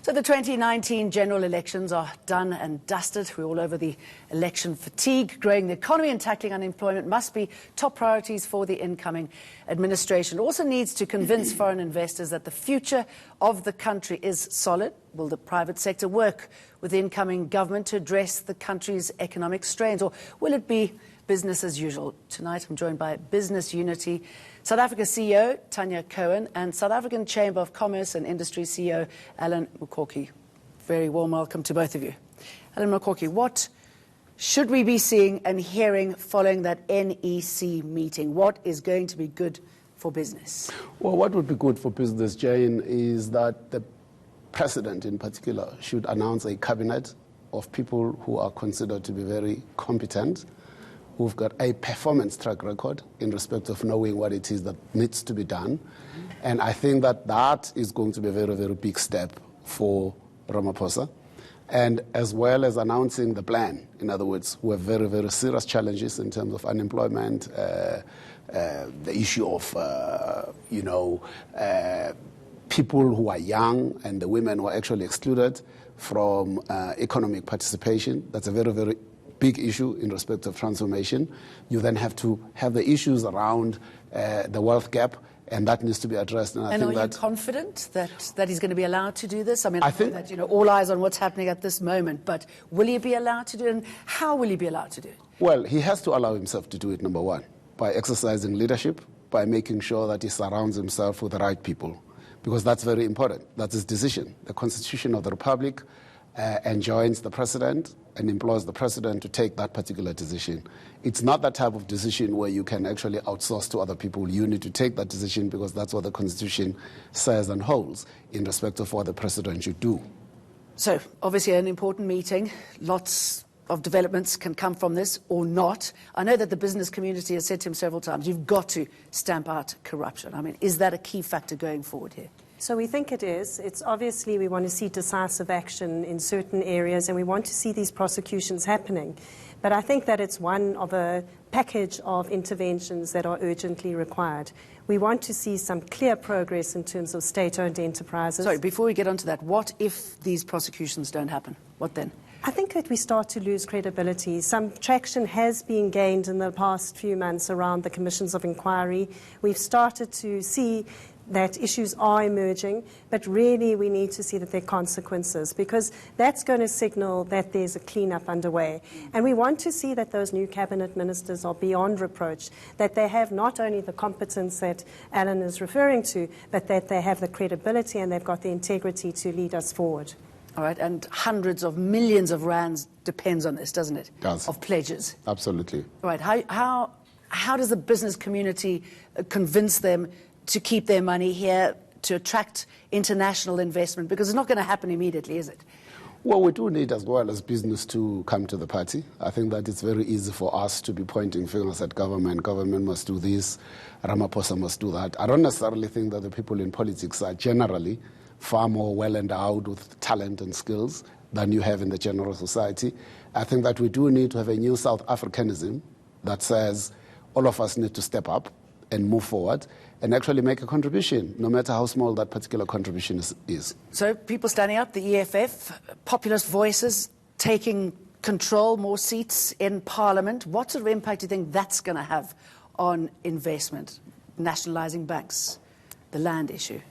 So the 2019 general elections are done and dusted. We're all over the election fatigue. Growing the economy and tackling unemployment must be top priorities for the incoming administration. It also needs to convince foreign investors that the future of the country is solid. Will the private sector work with the incoming government to address the country's economic strains, or will it be business as usual? Tonight I'm joined by Business Unity South Africa CEO Tanya Cohen and South African Chamber of Commerce and Industry CEO Alan Mukhoki. Very warm welcome to both of you. Alan Mukhoki, what should we be seeing and hearing following that NEC meeting? What is going to be good for business? Well, what would be good for business, Jane, is that the President in particular should announce a cabinet of people who are considered to be very competent, who've got a performance track record in respect of knowing what it is that needs to be done. And I think that that is going to be a very, very big step for Ramaphosa. And as well as announcing the plan, in other words, we have very, very serious challenges in terms of unemployment, the issue of, people who are young and the women who are actually excluded from economic participation. That's a very, very big issue in respect of transformation. You then have to have the issues around the wealth gap, and that needs to be addressed. And are you confident that he's going to be allowed to do this? I mean, I think that, all eyes on what's happening at this moment, but will he be allowed to do it, and how will he be allowed to do it? Well, he has to allow himself to do it, number one, by exercising leadership, by making sure that he surrounds himself with the right people, because that's very important. That's his decision. The Constitution of the Republic enjoins the President and implores the President to take that particular decision. It's not that type of decision where you can actually outsource to other people. You need to take that decision because that's what the Constitution says and holds in respect of what the President should do. So, obviously an important meeting. Lots of developments can come from this or not. I know that the business community has said to him several times, you've got to stamp out corruption. I mean, is that a key factor going forward here? So we think it is. It's obviously we want to see decisive action in certain areas and we want to see these prosecutions happening. But I think that it's one of a package of interventions that are urgently required. We want to see some clear progress in terms of state-owned enterprises. Sorry, before we get onto that, what if these prosecutions don't happen? What then? I think that we start to lose credibility. Some traction has been gained in the past few months around the commissions of inquiry. We've started to see that issues are emerging, but really we need to see that there are consequences, because that's going to signal that there's a clean-up underway. And we want to see that those new cabinet ministers are beyond reproach, that they have not only the competence that Alan is referring to, but that they have the credibility and they've got the integrity to lead us forward. All right, and hundreds of millions of rands depends on this, doesn't it? Does. Of pledges. Absolutely. All right, how does the business community convince them to keep their money here, to attract international investment? Because it's not going to happen immediately, is it? Well, we do need as well as business to come to the party. I think that it's very easy for us to be pointing fingers at government. Government must do this, Ramaphosa must do that. I don't necessarily think that the people in politics are generally far more well endowed with talent and skills than you have in the general society. I think that we do need to have a new South Africanism that says all of us need to step up and move forward and actually make a contribution, no matter how small that particular contribution is. So people standing up, the EFF, populist voices taking control, more seats in Parliament. What sort of impact do you think that's going to have on investment, nationalising banks, the land issue?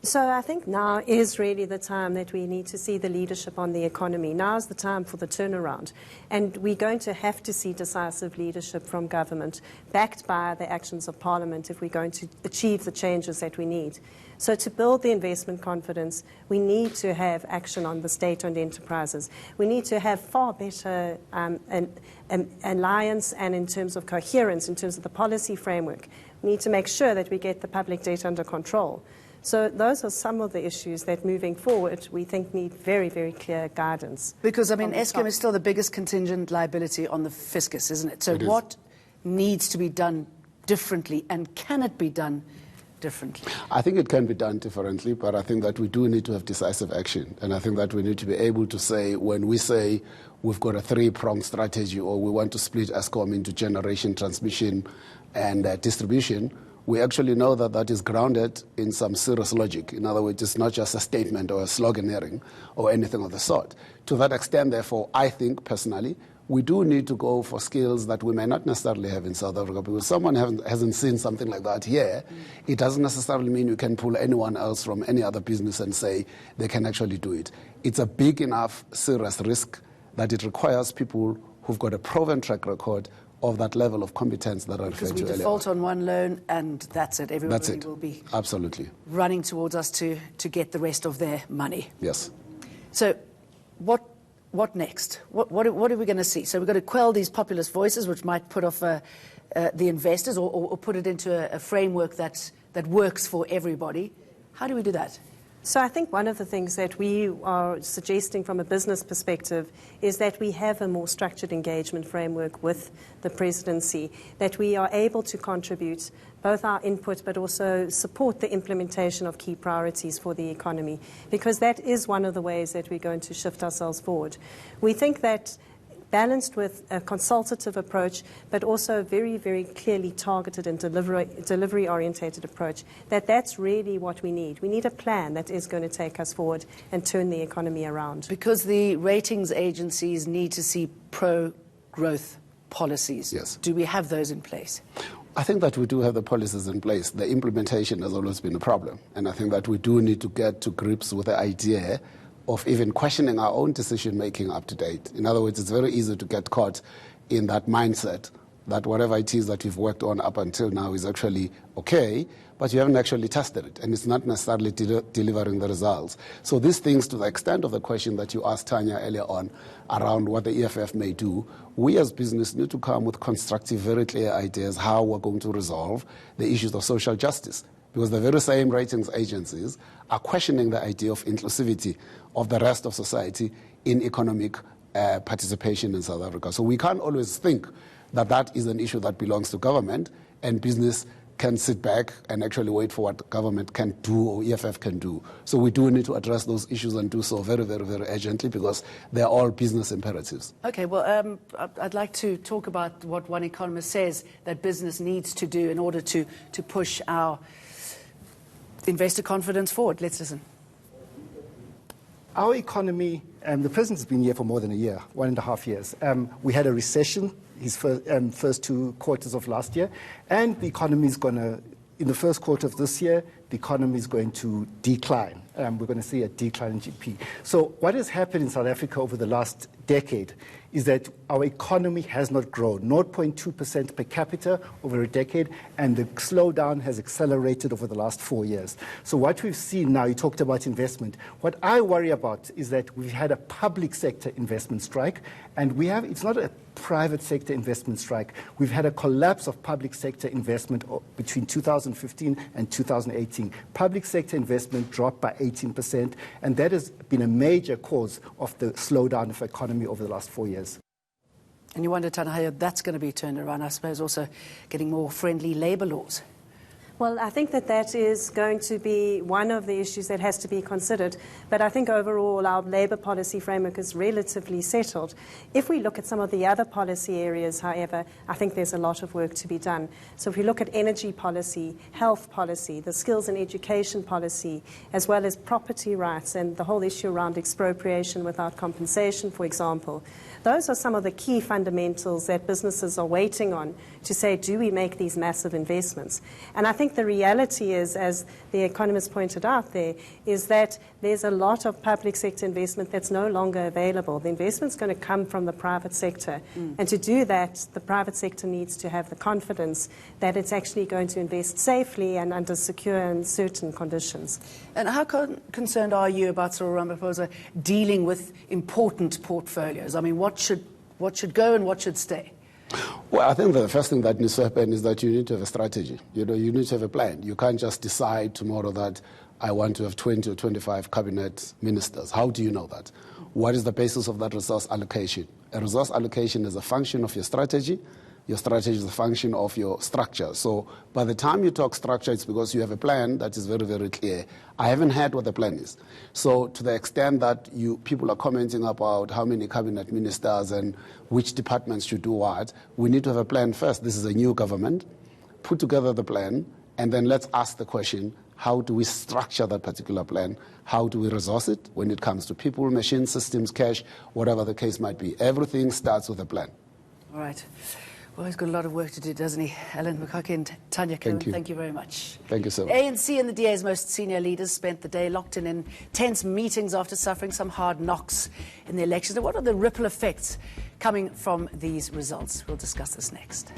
So I think now is really the time that we need to see the leadership on the economy. Now is the time for the turnaround. And we're going to have to see decisive leadership from government, backed by the actions of Parliament, if we're going to achieve the changes that we need. So to build the investment confidence, we need to have action on the state-owned enterprises. We need to have far better alliance and in terms of coherence, in terms of the policy framework. We need to make sure that we get the public debt under control. So those are some of the issues that moving forward we think need very, very clear guidance. Because, I mean, Eskom is still the biggest contingent liability on the fiscus, isn't it? So what needs to be done differently, and can it be done differently? I think it can be done differently, but I think that we do need to have decisive action. And I think that we need to be able to say, when we say we've got a three-pronged strategy or we want to split Eskom into generation, transmission and distribution, we actually know that that is grounded in some serious logic. In other words, it's not just a statement or a sloganeering or anything of the sort. To that extent, therefore, I think personally, we do need to go for skills that we may not necessarily have in South Africa, because someone hasn't seen something like that here. It doesn't necessarily mean you can pull anyone else from any other business and say they can actually do it. It's a big enough serious risk that it requires people who've got a proven track record of that level of competence that I referred to earlier. Because we default on one loan and that's it. Everybody will be absolutely running towards us to get the rest of their money. Yes. So what next? What are we going to see? So we're going to quell these populist voices, which might put off the investors, or put it into a framework that works for everybody. How do we do that? So I think one of the things that we are suggesting from a business perspective is that we have a more structured engagement framework with the presidency, that we are able to contribute both our input but also support the implementation of key priorities for the economy, because that is one of the ways that we're going to shift ourselves forward. We think that balanced with a consultative approach, but also a very, very clearly targeted and delivery-orientated approach, that's really what we need. We need a plan that is going to take us forward and turn the economy around. Because the ratings agencies need to see pro-growth policies. Yes. Do we have those in place? I think that we do have the policies in place. The implementation has always been a problem. And I think that we do need to get to grips with the idea of even questioning our own decision-making up to date. In other words, it's very easy to get caught in that mindset that whatever it is that we've worked on up until now is actually okay, but you haven't actually tested it, and it's not necessarily delivering the results. So these things, to the extent of the question that you asked Tanya earlier on around what the EFF may do, we as business need to come with constructive, very clear ideas how we're going to resolve the issues of social justice. Because the very same ratings agencies are questioning the idea of inclusivity of the rest of society in economic participation in South Africa. So we can't always think that that is an issue that belongs to government and business can sit back and actually wait for what government can do or EFF can do. So we do need to address those issues and do so very, very, very urgently, because they're all business imperatives. Okay, well, I'd like to talk about what one economist says that business needs to do in order to push our investor confidence forward. Let's listen. Our economy, the president has been here for more than a year, 1.5 years. We had a recession his first 2 quarters of last year, and the economy is going to, in the first quarter of this year, the economy is going to decline. We're going to see a decline in GDP. So what has happened in South Africa over the last decade is that our economy has not grown, 0.2% per capita over a decade, and the slowdown has accelerated over the last 4 years. So what we've seen now, you talked about investment. What I worry about is that we've had a public sector investment strike, and it's not a private sector investment strike. We've had a collapse of public sector investment between 2015 and 2018. Public sector investment dropped by 18%, and that has been a major cause of the slowdown of the economy over the last 4 years. And you wonder, Tana, how that's going to be turned around. I suppose also getting more friendly labour laws. Well, I think that is going to be one of the issues that has to be considered. But I think overall our labour policy framework is relatively settled. If we look at some of the other policy areas, however, I think there's a lot of work to be done. So if we look at energy policy, health policy, the skills and education policy, as well as property rights and the whole issue around expropriation without compensation, for example, those are some of the key fundamentals that businesses are waiting on to say, do we make these massive investments? And I think the reality is, as the economist pointed out there, is that there's a lot of public sector investment that's no longer available. The investment's going to come from the private sector. And to do that, the private sector needs to have the confidence that it's actually going to invest safely and under secure and certain conditions. And how concerned are you about Cyril Ramaphosa dealing with important portfolios? I mean, what should go and what should stay? Well, I think the first thing that needs to happen is that you need to have a strategy. You need to have a plan. You can't just decide tomorrow that I want to have 20 or 25 cabinet ministers. How do you know that? What is the basis of that resource allocation? A resource allocation is a function of your strategy. Your strategy is a function of your structure. So by the time you talk structure, it's because you have a plan that is very, very clear. I haven't heard what the plan is. So to the extent that people are commenting about how many cabinet ministers and which departments should do what, we need to have a plan first. This is a new government. Put together the plan And then let's ask the question, how do we structure that particular plan? How do we resource it when it comes to people, machines, systems, cash, whatever the case might be? Everything starts with a plan. All right. Well, he's got a lot of work to do, doesn't he? Alan Mukaki and Tanya Cohen, thank you very much. Thank you so much. ANC and the DA's most senior leaders spent the day locked in tense meetings after suffering some hard knocks in the elections. And what are the ripple effects coming from these results? We'll discuss this next.